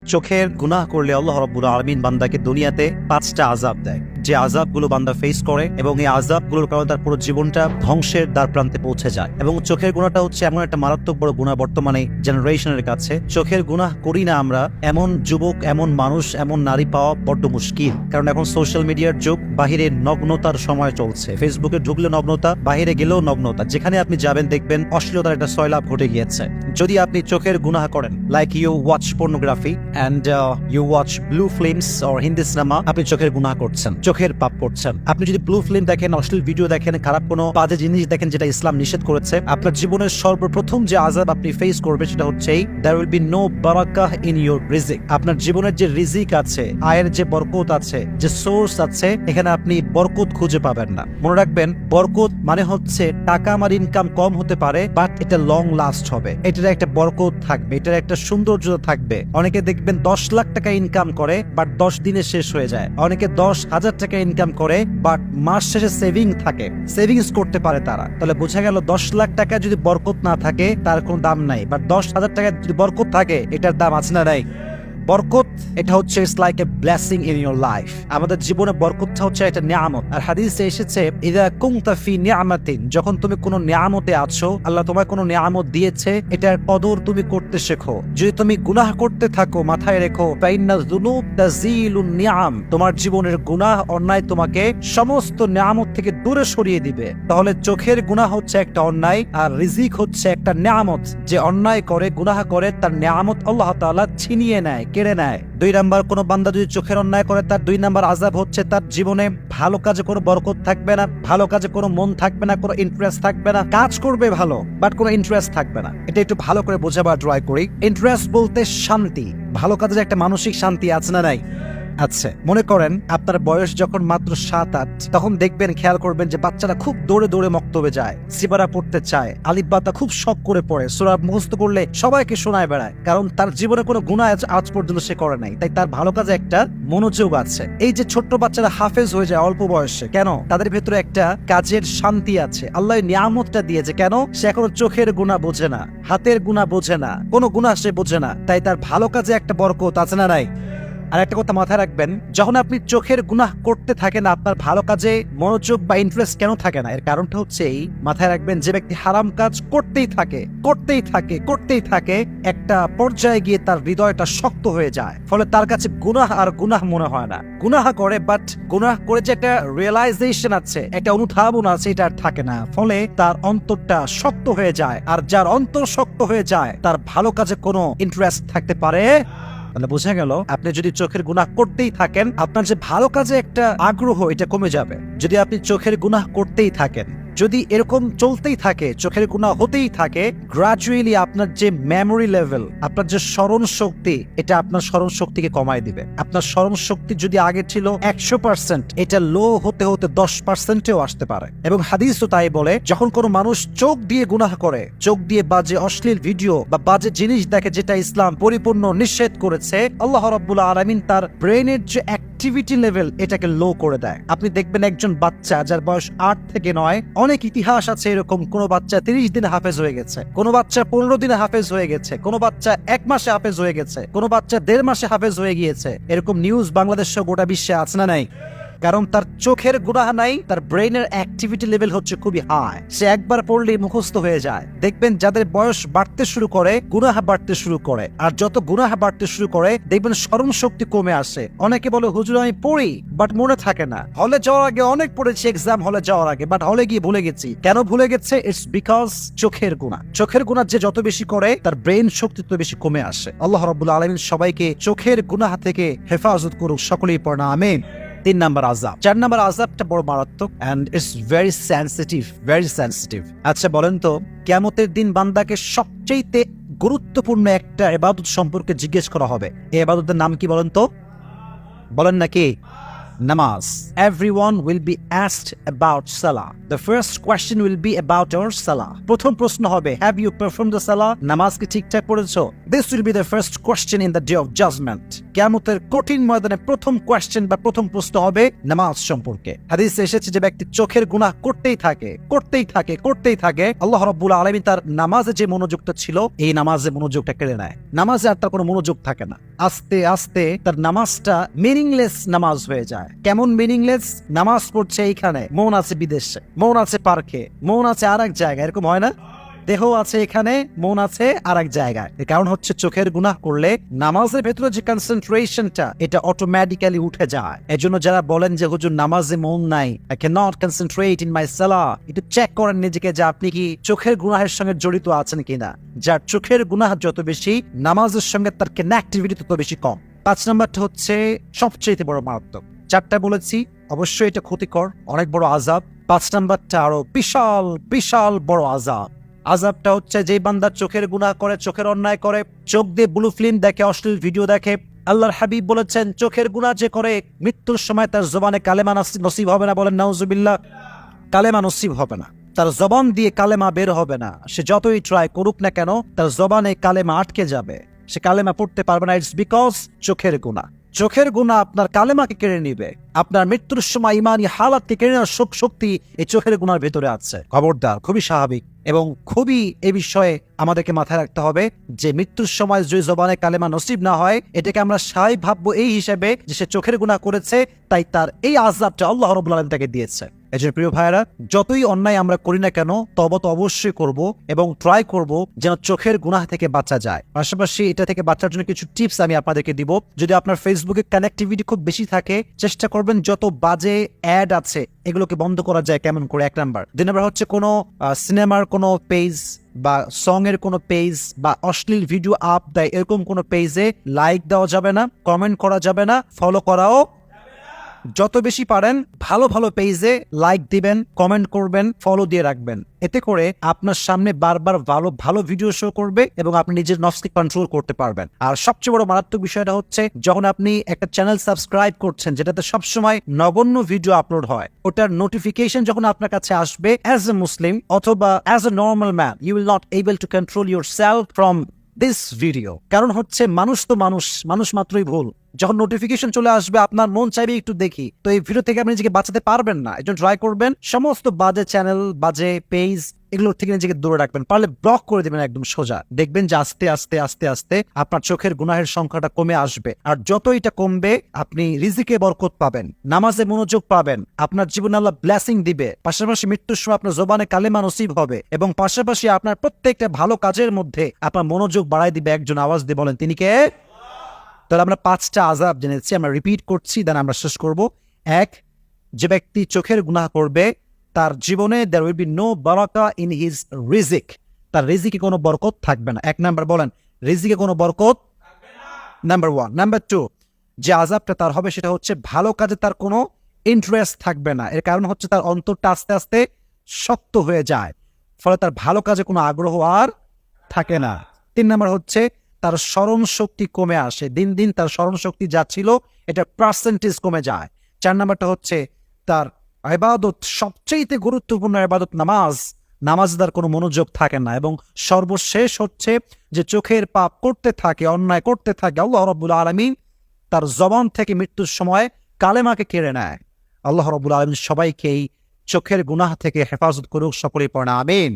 চোখের গুনাহ করলে আল্লাহ রাব্বুল আলামিন বান্দাকে দুনিয়াতে 5টা আযাব দেয়, যে আযাবগুলো বান্দা ফেস করে এবং এই আযাবগুলোর কারণে তার পুরো জীবনটা ধ্বংসের দ্বার প্রান্তে পৌঁছে যায়। এবং চোখের গুনাহটা হচ্ছে এমন একটা মারাত্মক বড় গুনাহ বর্তমানে জেনারেশনের কাছে। চোখের গুনাহ করি না আমরা এমন যুবক, এমন মানুষ, এমন নারী পাওয়া বড্ড মুশকিল। কারণ এখন সোশ্যাল মিডিয়ার যুগ, বাহিরে নগ্নতার সময় চলছে। ফেসবুকে ঢুকলে নগ্নতা, বাহিরে গেলেও নগ্নতা। যেখানে আপনি যাবেন দেখবেন অশ্লীলতার একটা সয়লাভ ঘটে গিয়েছে। যদি আপনি চোখের গুনাহ করেন, like you watch pornography and you watch blue films or Hindi সিনেমা, আপনি চোখের গুনাহ করছেন, চোখের পাপ করছেন। আপনি যদি ব্লু ফিল্ম দেখেন, অশ্লীল ভিডিও দেখেন, খারাপ কোনো বাজে জিনিস দেখেন যেটা ইসলাম নিষেধ করেছে, আপনার জীবনের সর্বপ্রথম যে আযাব আপনি ফেস করবেন সেটা হচ্ছে there will be no barakah in your রিজিক। আপনার জীবনের যে রিজিক আছে, আয়ের যে বরকত আছে, যে সোর্স আছে, এখানে আপনি বরকত খুঁজে পাবেন না। মনে রাখবেন, বরকত মানে হচ্ছে টাকা আমার ইনকাম কম হতে পারে, বাট এটা লং লাস্ট হবে, এটার একটা বরকত থাকবে, এটার একটা সৌন্দর্য থাকবে। অনেকে দেখবেন 10 লাখ টাকা ইনকাম করে, বাট 10 দিনে শেষ হয়ে যায়। অনেকে 10,000 টাকা ইনকাম করে, বাট মাস শেষে সেভিং থাকে, সেভিংস করতে পারে তারা। তাহলে বোঝা গেল 10 লাখ টাকা যদি বরকত না থাকে তার কোনো দাম নাই, বাট 10,000 টাকা যদি বরকত থাকে এটার দাম আছে না নাই? বরকত এটা হচ্ছে it's like a blessing in your life. আমাদের জীবনে বরকতটা হচ্ছে একটা নিয়ামত। আর হাদিসে এসেছে ইযা কুনতা ফি নিয়ামাতিন, যখন তুমি কোনো নিয়ামতে আছো, আল্লাহ তোমায় কোনো নিয়ামত দিয়েছে, এটার কদর তুমি করতে শেখো। যদি তুমি গুনাহ করতে থাকো, মাথায় রেখো ফাইন্না যুনুব তাজিলুন নিয়াম, তোমার জীবনের গুনাহ, অন্যায় তোমাকে সমস্ত নিয়ামত থেকে দূরে সরিয়ে দিবে। তাহলে চোখের গুনাহ হচ্ছে একটা অন্যায়, আর রিজিক হচ্ছে একটা নিয়ামত। যে অন্যায় করে, গুনাহ করে, তার নিয়ামত আল্লাহ তাআলা ছিনিয়ে নেয়, কেড়ে নেয়। 2 নাম্বার, কোন বান্দা যদি চোখের অন্যায় করে, তার 2 নাম্বার আযাব হচ্ছে তার জীবনে ভালো কাজে কোনো বরকত থাকবে না, ভালো কাজে কোনো মন থাকবে না, কোনো ইন্টারেস্ট থাকবে না। কাজ করবে ভালো, বাট কোনো ইন্টারেস্ট থাকবে না। এটা একটু ভালো করে বোঝাবার ট্রাই করি। ইন্টারেস্ট বলতে শান্তি, ভালো কাজের একটা মানসিক শান্তি আছে না নাই? আচ্ছা, মনে করেন আপনার বয়স যখন মাত্র 7-8, তখন দেখবেন, খেয়াল করবেন যে বাচ্চারা খুব দৌড়ে দৌড়ে মক্তবে যায়, সিবারা পড়তে চায়, আলিফ বাতা খুব শখ করে পড়ে, সূরা মুখস্থ করলে সবাইকে শোনায় বেড়ায়। কারণ তার জীবনে কোনো গুনাহ আজ পর্যন্ত সে করে নাই, তাই তার ভালো কাজে একটা মনোযোগ আছে। এই যে ছোট্ট বাচ্চারা হাফেজ হয়ে যায় অল্প বয়সে, কেন? তাদের ভেতরে একটা কাজের শান্তি আছে, আল্লাহ নিয়ামতটা দিয়েছে। কেন? সে এখনো চোখের গুনাহ বোঝে না, হাতের গুনাহ বোঝে না, কোনো গুনাহ সে বোঝে না, তাই তার ভালো কাজে একটা বরকত আছে না নাই? আর একটা কথা মাথায় রাখবেন, যখন আপনি চোখের গুনাহ করতে থাকেন, আপনার ভালো কাজে মনোযোগ বা ইন্টারেস্ট কেন থাকে না? এর কারণটা হচ্ছে এই, মাথায় রাখবেন, যে ব্যক্তি হারাম কাজ করতেই থাকে, করতেই থাকে, করতেই থাকে, একটা পর্যায়ে গিয়ে তার হৃদয়টা শক্ত হয়ে যায়। ফলে তার কাছে গুনাহ আর গুনাহ মনে হয় না। গুনাহ করে, বাট গুনাহ করে যে একটা রিয়েলাইজেশন আছে, একটা অনুধাবন আছে, এটা আর থাকে না। ফলে তার অন্তরটা শক্ত হয়ে যায়। আর যার অন্তর শক্ত হয়ে যায়, তার ভালো কাজে কোনো ইন্টারেস্ট থাকতে পারে। তাহলে বোঝা গেল, আপনি যদি চোখের গুনাহ করতেই থাকেন, আপনার যে ভালো কাজে একটা আগ্রহ, এটা কমে যাবে। যদি আপনি চোখের গুনাহ করতেই থাকেন, যদি এরকম চলতেই থাকে, চোখের গুনাহ হতেই থাকে, গ্রাজুয়ালি আপনার যে মেমোরি লেভেল, আপনার যে স্মরণ শক্তি, এটা আপনার স্মরণ শক্তিকে কমায় দিবে। আপনার স্মরণ শক্তি যদি আগে ছিল 100%, এটা লো হতে হতে 10%-এও আসতে পারে। এবং হাদিস তো তাই বলে, যখন কোনো মানুষ চোখ দিয়ে গুনাহ করে, চোখ দিয়ে বাজে অশ্লীল ভিডিও বা বাজে জিনিস দেখে, যেটা ইসলাম পরিপূর্ণ নিষেধ করেছে, আল্লাহ রাব্বুল আলামিন তার ব্রেনের যে অ্যাক্টিভিটি লেভেল, এটাকে লো করে দেয়। আপনি দেখবেন একজন বাচ্চা যার বয়স 8 থেকে 9, অনেক ইতিহাস আছে এরকম, কোন বাচ্চা 30 দিনে হাফেজ হয়ে গেছে, কোন বাচ্চা 15 দিনে হাফেজ হয়ে গেছে, কোন বাচ্চা 1 মাসে হাফেজ হয়ে গেছে, কোন বাচ্চা 1.5 মাসে হাফেজ হয়ে গিয়েছে। এরকম নিউজ বাংলাদেশ সহ গোটা বিশ্বে আছে না নাই? কারণ তার চোখের গুনাহ নাই, তার ব্রেনের অ্যাক্টিভিটি লেভেল হচ্ছে খুবই হাই, সে একবার পড়লেই মুখস্থ হয়ে যায়। দেখবেন যাদের বয়স বাড়তে শুরু করে, গুনাহ বাড়তে শুরু করে, আর যত গুনাহ বাড়তে শুরু করে, দেখবেন স্মরণ শক্তি কমে আসে। অনেকে বলে, হুজুর আমি পড়ি, বাট মনে থাকে না। হলে যাওয়ার আগে অনেক পড়েছি, এক্সাম হলে যাওয়ার আগে, বাট হলে গিয়ে ভুলে গেছি। কেন ভুলে গেছে? ইটস বিকজ চোখের গুনাহ। চোখের গুনাহ যে যত বেশি করে, তার ব্রেন শক্তি তত বেশি কমে আসে। আল্লাহ রাব্বুল আলামিন সবাইকে চোখের গুনাহ থেকে হেফাজত করুক, সকলেই পড়না আমিন। 3 নাম্বার আযাব। 4 নাম্বার আযাবটা বড় মারাত্মক, and it's very sensitive, very sensitive. আচ্ছা বলেন তো, কিয়ামতের দিন বান্দাকে সবচেয়ে গুরুত্বপূর্ণ একটা ইবাদত সম্পর্কে জিজ্ঞেস করা হবে। এই ইবাদতের নাম কি বলেন তো? বলেন নাকি? নামাজ। Everyone will be asked about salah. The first question will be about our salah. প্রথম প্রশ্ন হবে, have you performed the salah? নামাজ কি ঠিকঠাক পড়েছো? This will be the first question in the day of judgment. কিয়ামতের কঠিন ময়দানে প্রথম কোয়েশ্চেন বা প্রথম প্রশ্ন হবে নামাজ সম্পর্কে। হাদিসে এসেছে যে ব্যক্তি চোখের গুনাহ করতেই থাকে, আল্লাহ রাব্বুল আলামিন তার নামাজে যে মনোযোগটা ছিল এই নামাজে মনোযোগটা কেড়ে নেয়। নামাজে আর তার কোনো মনোযোগ থাকে না। আস্তে আস্তে তার নামাজটা মিনিংলেস নামাজ হয়ে যায়। কেমন মিনিংলেস? নামাজ পড়ছে এইখানে, মন আছে বিদেশে, মন আছে পার্কে, মন আছে আর এক জায়গায়, এরকম হয় না? দেহ আছে এখানে, মন আছে আর এক জায়গায়। এর কারণ হচ্ছে চোখের গুনাহ করলে নামাজের ভেতরে যে কনসেন্ট্রেশনটা এটা অটোমেটিক্যালি উঠে যায়। এজন্য যারা বলেন যে হুজুর নামাজে মন নাই, I can not concentrate in my সালাহ, একটু চেক করেন নিজেকে যে আপনি কি চোখের গুনাহের সঙ্গে জড়িত আছেন কিনা। যার চোখের গুনাহ যত বেশি, নামাজের সঙ্গে তার কানেক্টিভিটি তত বেশি কম। 5 নম্বরটা হচ্ছে সবচেয়ে বড় মারাত্মক। 4টা বলেছি, অবশ্যই এটা ক্ষতিকর, অনেক বড় আযাব। 5 নম্বরটা আরো বিশাল বিশাল বড় আযাব। আযাবটা হচ্ছে যে বান্দা চোখের গুনাহ করে, চোখের অন্যায় করে, চোখ দিয়ে ব্লু ফিল্ম দেখে, অশ্লীল ভিডিও দেখে, আল্লাহর হাবিব বলেছেন চোখের গুনাহ যে করে মৃত্যুর সময় তার জবানে কালেমা নসিব হবে না। বলেন নাউজুবিল্লাহ। কালেমা নসিব হবে না, তার জবান দিয়ে কালেমা বের হবে না। সে যতই ট্রাই করুক না কেন, তার জবানে কালেমা আটকে যাবে, সে কালেমা পড়তে পারবে না। ইটস বিকজ চোখের গুনাহ। চোখের গুনাহ আপনার কালেমাকে কেড়ে নিবে। আপনার মৃত্যুর সময় ইমানি হালাতকে কেড়ে নেওয়ার শক্তি এই চোখের গুনার ভেতরে আছে। খবরদার, খুবই স্বাভাবিক এবং খুবই এ বিষয়ে আমাদেরকে মাথায় রাখতে হবে যে মৃত্যুর সময় যদি জবানে কালেমা নসিব না হয়, এটাকে আমরা স্বাভাবিক ভাববো এই হিসেবে যে সে চোখের গুনাহ করেছে, তাই তার এই আযাবটা আল্লাহ রাব্বুল আলামিন তাকে দিয়েছে। এজন্য প্রিয় ভাইরা, যতই অন্যায় আমরা করি না কেন, তওবা তো অবশ্যই করব এবং ট্রাই করব যেন চোখের গুনাহ থেকে বাঁচা যায়। পাশাপাশি এটা থেকে বাঁচার জন্য কিছু টিপস আমি আপনাদেরকে দিব। যদি আপনার ফেসবুকে কানেক্টিভিটি খুব বেশি থাকে, চেষ্টা করবেন যত বাজে অ্যাড আছে এগুলোকে বন্ধ করা যায় কেমন করে, 1 নাম্বার। 2 নাম্বার হচ্ছে কোনো সিনেমার কোনো পেজ বা সং এর কোনো পেজ বা অশ্লীল ভিডিও আপ দেয় এরকম কোনো পেজে লাইক দেওয়া যাবে না, কমেন্ট করা যাবে না, ফলো করাও। যত বেশি পারেন ভালো ভালো পেজে লাইক দিবেন, কমেন্ট করবেন, ফলো দিয়ে রাখবেন। এতে করে আপনার সামনে বারবার ভালো ভালো ভিডিও শো করবে এবং আপনি নিজের নফসকে কন্ট্রোল করতে পারবেন। আর সবচেয়ে বড় মারাত্মক বিষয়টা হচ্ছে যখন আপনি একটা চ্যানেল সাবস্ক্রাইব করছেন যেটাতে সবসময় নগণ্য ভিডিও আপলোড হয়, ওটার নোটিফিকেশন যখন আপনার কাছে আসবে, অ্যাজ এ মুসলিম অথবা as a normal man, you will not able to control your self from this video. কারণ হচ্ছে মানুষ তো মানুষ মাত্রই ভুল। যখন নোটিফিকেশন চলে আসবে আপনার মন চাইবে একটু দেখি, তো এই ভিডিও থেকে আপনি নিজেকে বাঁচাতে পারবেন না। এজন্য ট্রাই করবেন সমস্ত বাজে চ্যানেল, বাজে পেজ এগুলোর থেকে নিজেকে দূরে রাখবেন। পারলে ব্লক করে দিবেন একদম সোজা। দেখবেন যে আস্তে আস্তে আস্তে আস্তে আপনার চোখের গুনাহের সংখ্যাটা কমে আসবে। আর যত এটা কমবে আপনি রিজিকে বরকত পাবেন, নামাজে মনোযোগ পাবেন, আপনার জীবনে আল্লাহ ব্লেসিং দিবে। পাশাপাশি মৃত্যুর সময় আপনার জবানে কালেমা নসিব হবে এবং পাশাপাশি আপনার প্রত্যেকটা ভালো কাজের মধ্যে আপনার মনোযোগ বাড়ায় দিবে। একজন আওয়াজ দিয়ে বলেন তিনি কে? তাহলে আমরা 5টা আযাব জেনেছি, আমরা রিপিট করছি, দেন আমরা শেষ করব। 1, যে ব্যক্তি চোখের গুনাহ করবে তার জীবনে there will be no Baraka in his রিজিক, তার রিজিকে কোনো বরকত থাকবে না। 1 নাম্বার বলেন, রিজিকে কোনো বরকত থাকবে না, নাম্বার 1। নাম্বার 2, যে আযাবটা তার হবে সেটা হচ্ছে ভালো কাজে তার কোনো ইন্টারেস্ট থাকবে না। এর কারণ হচ্ছে তার অন্তরটা আস্তে আস্তে শক্ত হয়ে যায়, ফলে তার ভালো কাজে কোনো আগ্রহ আর থাকে না। 3 নাম্বার হচ্ছে তার স্মরণ শক্তি কমে আসে, দিন দিন তার স্মরণ শক্তি যা ছিল এটা পার্সেন্টেজ কমে যায়। 4 নাম্বারটা হচ্ছে তার ইবাদত, সবচেয়ে গুরুত্বপূর্ণ ইবাদত নামাজ তার কোনো মনোযোগ থাকে না। এবং সর্বশেষ হচ্ছে যে চোখের পাপ করতে থাকে, অন্যায় করতে থাকে, আল্লাহ রাব্বুল আলামিন তার জবান থেকে মৃত্যুর সময় কালেমাকে কেড়ে নেয়। আল্লাহ রাব্বুল আলামিন সবাইকে এই চোখের গুনাহ থেকে হেফাজত করুক, সকলেই পড়ে আমিন।